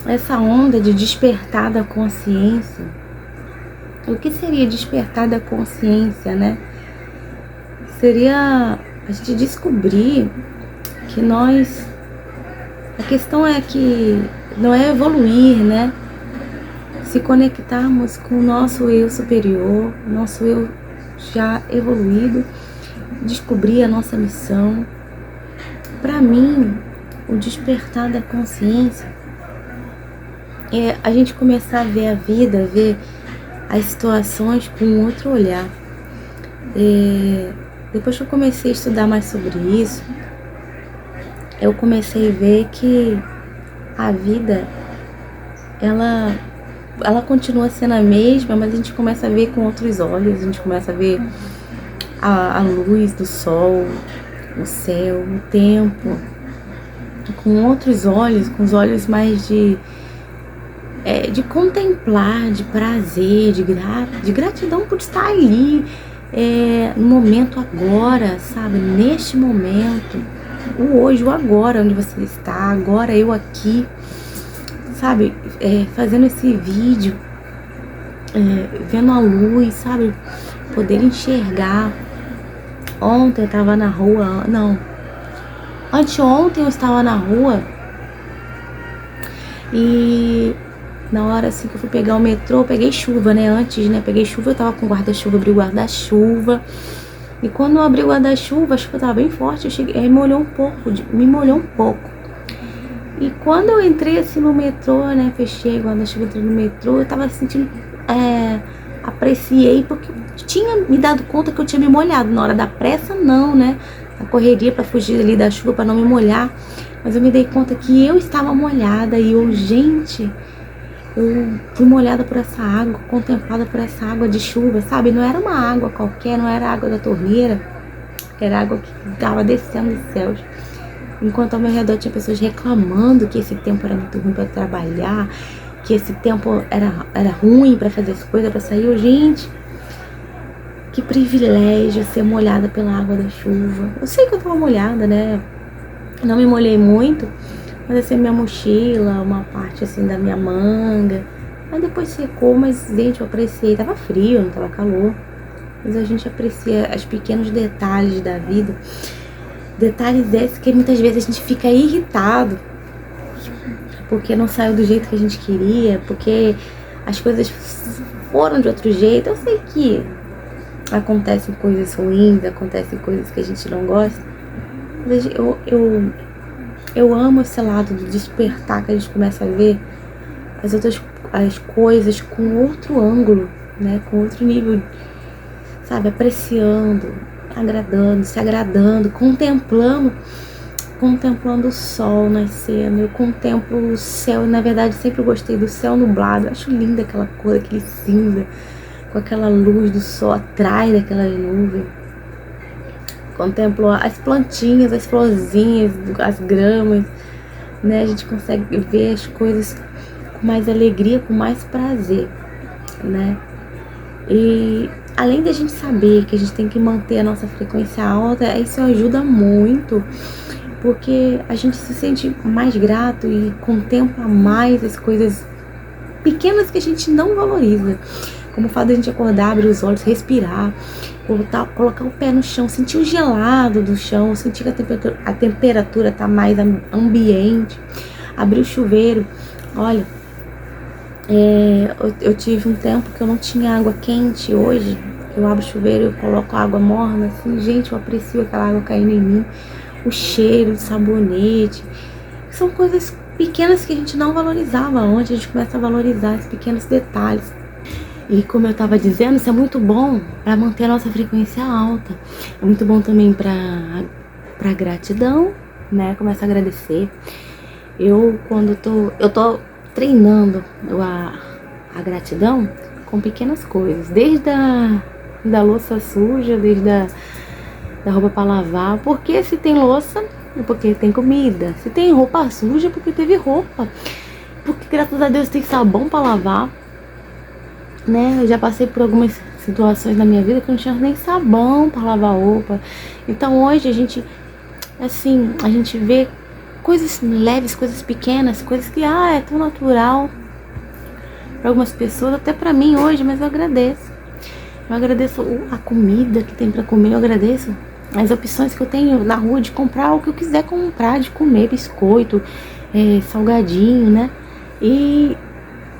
essa onda de despertar da consciência. O que seria despertar da consciência, né? Seria a gente descobrir que nós... A questão é que não é evoluir, né? Se conectarmos com o nosso eu superior, nosso eu já evoluído, descobrir a nossa missão. Para mim, o despertar da consciência é a gente começar a ver a vida, ver as situações com outro olhar. Depois que eu comecei a estudar mais sobre isso, eu comecei a ver que a vida, ela continua sendo a mesma, mas a gente começa a ver com outros olhos, a gente começa a ver a luz do sol, o céu, o tempo, com outros olhos, com os olhos mais de contemplar, de prazer, de gratidão por estar ali, no momento agora, sabe? Neste momento, o hoje, o agora, onde você está, agora eu aqui, sabe? Fazendo esse vídeo, vendo a luz, sabe? Poder enxergar. Ontem eu estava na rua, anteontem eu estava na rua e na hora assim que eu fui pegar o metrô, eu peguei chuva, né? Antes, né? Peguei chuva, eu tava com guarda-chuva, abri o guarda-chuva. E quando eu abri o guarda-chuva, a chuva tava bem forte, eu cheguei, me molhou um pouco. E quando eu entrei assim no metrô, né? Fechei o guarda-chuva, entrei no metrô, eu tava sentindo, apreciei, porque tinha me dado conta que eu tinha me molhado. Na hora da pressa, não, né? A correria pra fugir ali da chuva, pra não me molhar. Mas eu me dei conta que eu estava molhada e eu fui molhada por essa água, contemplada por essa água de chuva, sabe? Não era uma água qualquer, não era água da torneira, era água que estava descendo dos céus. Enquanto ao meu redor tinha pessoas reclamando que esse tempo era muito ruim para trabalhar, que esse tempo era ruim para fazer as coisas, para sair. Gente, que privilégio ser molhada pela água da chuva. Eu sei que eu tava molhada, né? Não me molhei muito, mas assim, minha mochila, uma parte assim da minha manga. Aí depois secou, mas gente, eu apreciei. Tava frio, não tava calor. Mas a gente aprecia os pequenos detalhes da vida. Detalhes esses que muitas vezes a gente fica irritado porque não saiu do jeito que a gente queria, porque as coisas foram de outro jeito. Eu sei que acontecem coisas ruins, acontecem coisas que a gente não gosta, mas eu amo esse lado do despertar, que a gente começa a ver as coisas com outro ângulo, né? Com outro nível, sabe? Apreciando, se agradando, contemplando o sol nascendo. Eu contemplo o céu, na verdade sempre gostei do céu nublado. Eu acho linda aquela cor, aquele cinza, com aquela luz do sol atrás daquelas nuvens. Contemplo as plantinhas, as florzinhas, as gramas, né? A gente consegue ver as coisas com mais alegria, com mais prazer, né? E além da gente saber que a gente tem que manter a nossa frequência alta, isso ajuda muito, porque a gente se sente mais grato e contempla mais as coisas pequenas que a gente não valoriza. Como o fato de a gente acordar, abrir os olhos, respirar, colocar o pé no chão, sentir o gelado do chão, sentir que a temperatura tá mais ambiente, abrir o chuveiro. Olha, eu tive um tempo que eu não tinha água quente. Hoje eu abro o chuveiro, eu coloco água morna, assim, gente, eu aprecio aquela água caindo em mim, o cheiro de sabonete. São coisas pequenas que a gente não valorizava. Onde a gente começa a valorizar esses pequenos detalhes. E como eu estava dizendo, isso é muito bom para manter a nossa frequência alta. É muito bom também para gratidão, né? Começa a agradecer. Quando eu tô treinando a gratidão com pequenas coisas, desde da louça suja, desde da roupa para lavar. Porque se tem louça, é porque tem comida. Se tem roupa suja, é porque teve roupa. Porque graças a Deus tem sabão para lavar, né? Eu já passei por algumas situações na minha vida que eu não tinha nem sabão para lavar roupa. Então hoje a gente vê coisas leves, coisas pequenas, coisas que, é tão natural para algumas pessoas, até para mim hoje, mas eu agradeço. Eu agradeço a comida que tem para comer, eu agradeço as opções que eu tenho na rua de comprar o que eu quiser comprar, de comer, biscoito, salgadinho, né? E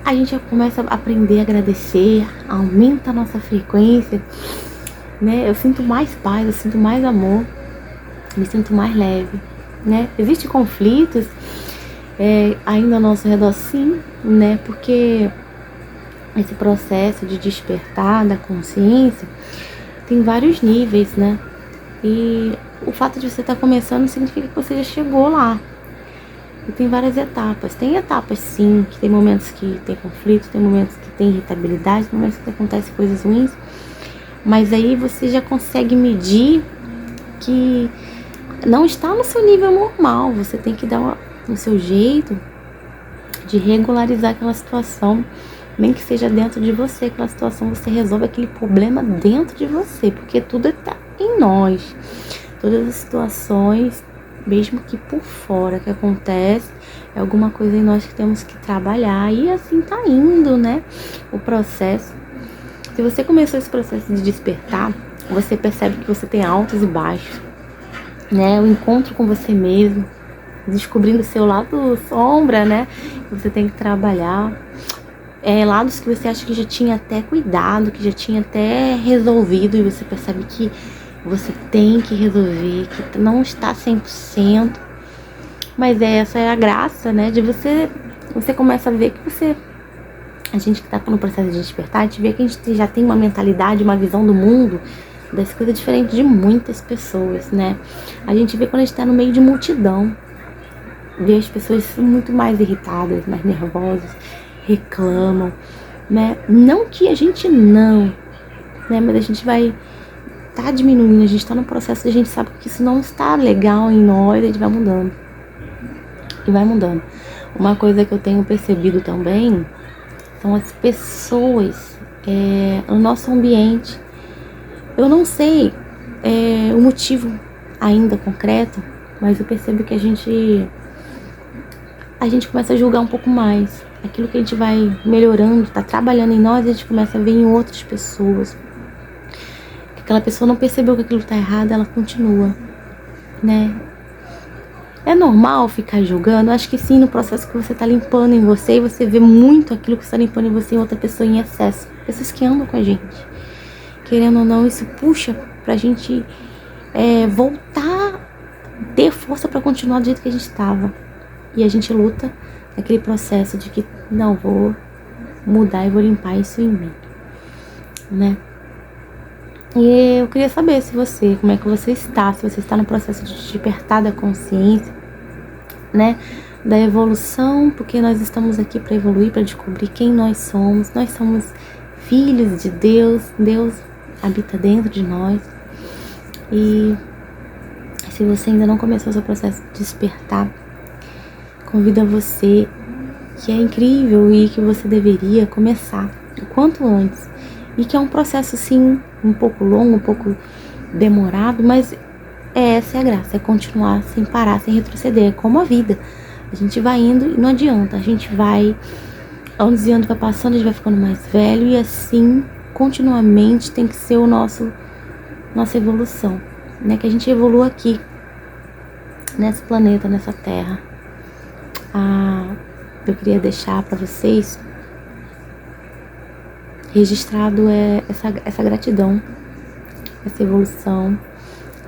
a gente começa a aprender a agradecer, aumenta a nossa frequência, né? Eu sinto mais paz, eu sinto mais amor, me sinto mais leve, né? Existem conflitos ainda ao nosso redor, sim, né? Porque esse processo de despertar da consciência tem vários níveis, né? E o fato de você estar começando significa que você já chegou lá. E tem várias etapas. Tem etapas, sim, que tem momentos que tem conflito, tem momentos que tem irritabilidade, tem momentos que acontecem coisas ruins. Mas aí você já consegue medir que não está no seu nível normal. Você tem que dar o seu jeito de regularizar aquela situação, nem que seja dentro de você. Aquela situação, você resolve aquele problema dentro de você, porque tudo está em nós. Todas as situações, mesmo que por fora que acontece, é alguma coisa em nós que temos que trabalhar. E assim tá indo, né? O processo. Se você começou esse processo de despertar, você percebe que você tem altos e baixos, né? O encontro com você mesmo, descobrindo o seu lado sombra, né? Você tem que trabalhar. Lados que você acha que já tinha até cuidado, que já tinha até resolvido, e você percebe que você tem que resolver, que não está 100%, mas essa é a graça, né, de você começa a ver que a gente que está no processo de despertar, a gente vê que a gente já tem uma mentalidade, uma visão do mundo, das coisas diferentes de muitas pessoas, né, a gente vê quando a gente está no meio de multidão, vê as pessoas muito mais irritadas, mais nervosas, reclamam, né, não que a gente não, né, mas a gente vai tá diminuindo, a gente tá no processo, a gente sabe que isso não está legal em nós, a gente vai mudando. E vai mudando. Uma coisa que eu tenho percebido também são as pessoas no nosso ambiente. Eu não sei o motivo ainda concreto, mas eu percebo que a gente começa a julgar um pouco mais. Aquilo que a gente vai melhorando, tá trabalhando em nós, a gente começa a ver em outras pessoas. Aquela pessoa não percebeu que aquilo tá errado, ela continua, né? É normal ficar julgando? Acho que sim, no processo que você tá limpando em você, e você vê muito aquilo que você tá limpando em você em outra pessoa em excesso. Pessoas que andam com a gente. Querendo ou não, isso puxa pra gente voltar, ter força pra continuar do jeito que a gente tava. E a gente luta naquele processo de que, não, vou mudar e vou limpar isso em mim, né? E eu queria saber como é que você está, se você está no processo de despertar da consciência, né, da evolução, porque nós estamos aqui para evoluir, para descobrir quem nós somos filhos de Deus, Deus habita dentro de nós. E se você ainda não começou o seu processo de despertar, convido a você, que é incrível e que você deveria começar o quanto antes. E que é um processo, sim, um pouco longo, um pouco demorado, mas essa é a graça, é continuar sem parar, sem retroceder, é como a vida. A gente vai indo e não adianta, a gente vai, anos e anos vai passando, a gente vai ficando mais velho e assim, continuamente tem que ser nossa evolução, né? Que a gente evolua aqui, nesse planeta, nessa terra. Eu queria deixar para vocês registrado essa gratidão, essa evolução,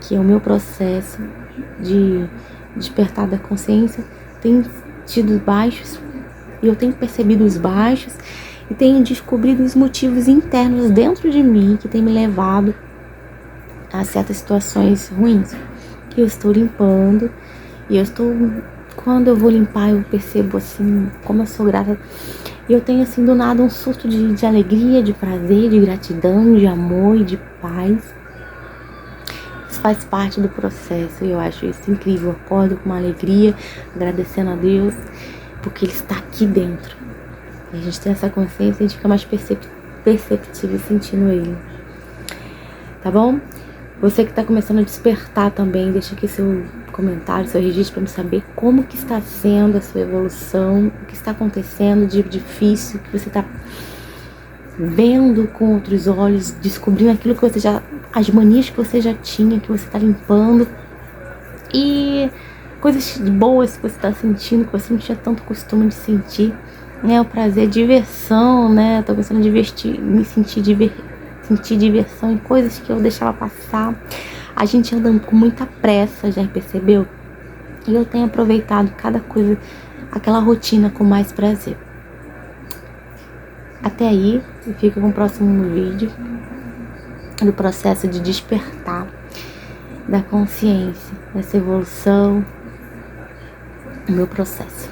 que é o meu processo de despertar da consciência. Tem tido baixos, e eu tenho percebido os baixos, e tenho descobrido os motivos internos dentro de mim que tem me levado a certas situações ruins, que eu estou limpando, e quando eu vou limpar, eu percebo assim, como eu sou grata. E eu tenho assim, do nada, um surto de alegria, de prazer, de gratidão, de amor e de paz. Isso faz parte do processo e eu acho isso incrível. Eu acordo com uma alegria, agradecendo a Deus, porque Ele está aqui dentro. E a gente tem essa consciência, a gente fica mais perceptível sentindo Ele. Tá bom? Você que está começando a despertar também, deixa aqui seu comentário, seu registro, para me saber como que está sendo a sua evolução, o que está acontecendo de difícil, que você está vendo com outros olhos, descobrindo aquilo que você já, as manias que você já tinha, que você está limpando, e coisas boas que você está sentindo, que você não tinha tanto costume de sentir, né? O prazer, diversão, né? Eu tô pensando em me sentir diversão em coisas que eu deixava passar. A gente anda com muita pressa, já percebeu? E eu tenho aproveitado cada coisa, aquela rotina com mais prazer. Até aí, e fica com o próximo vídeo do processo de despertar da consciência, dessa evolução, o meu processo.